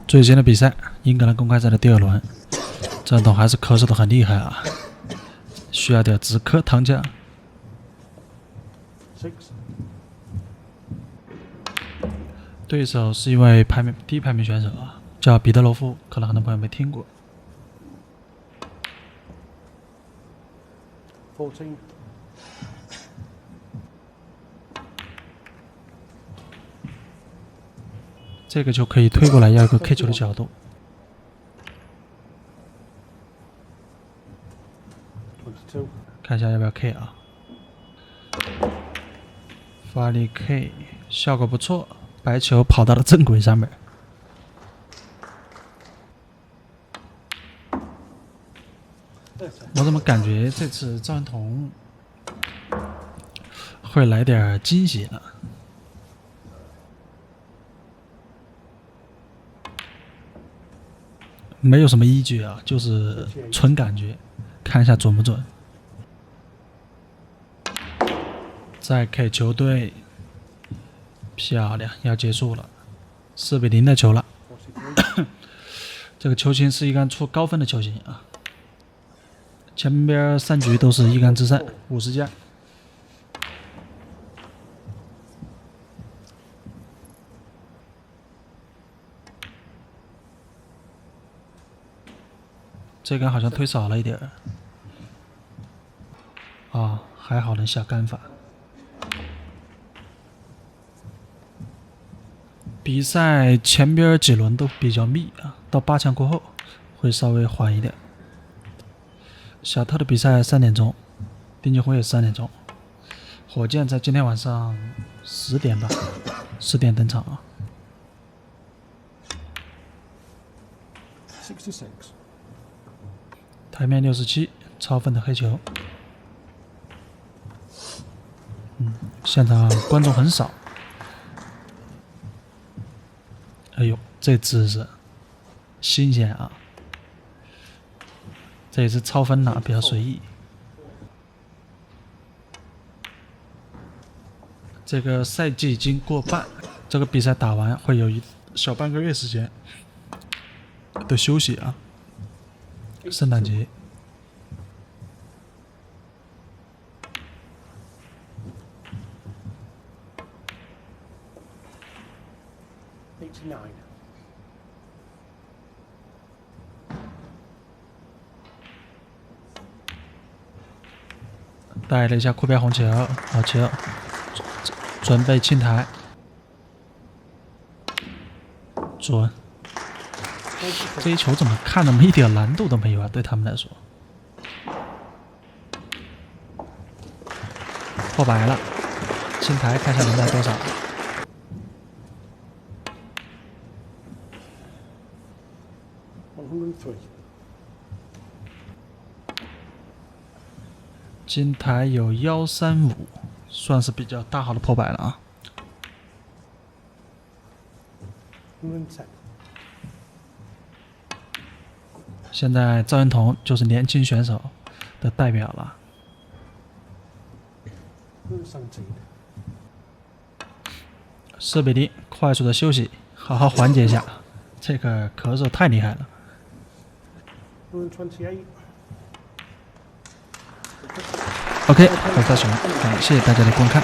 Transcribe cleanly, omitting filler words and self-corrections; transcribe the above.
最近的比赛，英格兰公开赛的第2轮，郑东还是咳嗽的很厉害啊，需要点止咳糖浆。对手是一位低排名选手啊，叫彼得罗夫，可能很多朋友没听过。14。这个球可以推过来，要一个 K 球的角度。看一下要不要 K 啊？发力 K， 效果不错，白球跑到了正轨上面。我怎么感觉这次赵文彤会来点惊喜呢？没有什么依据啊，就是纯感觉，看一下准不准。再 K 球队，漂亮，要结束了，4-0的球了。这个球型是一杆出高分的球型啊，前边3局都是一杆之上，50加。这杆好像推少了一点啊，还好能下杆法。比赛前边几轮都比较密啊，到8强过后会稍微缓一点。小特的比赛3点钟，丁俊晖也3点钟，火箭在今天晚上10点吧，10点登场啊。66。台面67，超分的黑球。现场观众很少。哎呦，这姿势新鲜啊！这也是超分呐，比较随意。这个赛季已经过半，这个比赛打完会有小半个月时间的休息啊，圣诞节。89。带了一下酷标红球，好球，准备清台，准。这一球怎么看那么一点难度都没有啊？对他们来说，破百了，清台看一下能带多少。103。金台有135，算是比较大号的破百了啊。110。现在赵文彤就是年轻选手的代表了。4-0，快速的休息，好好缓解一下。这个咳嗽太厉害了。OK，我是大熊，感谢大家的观看。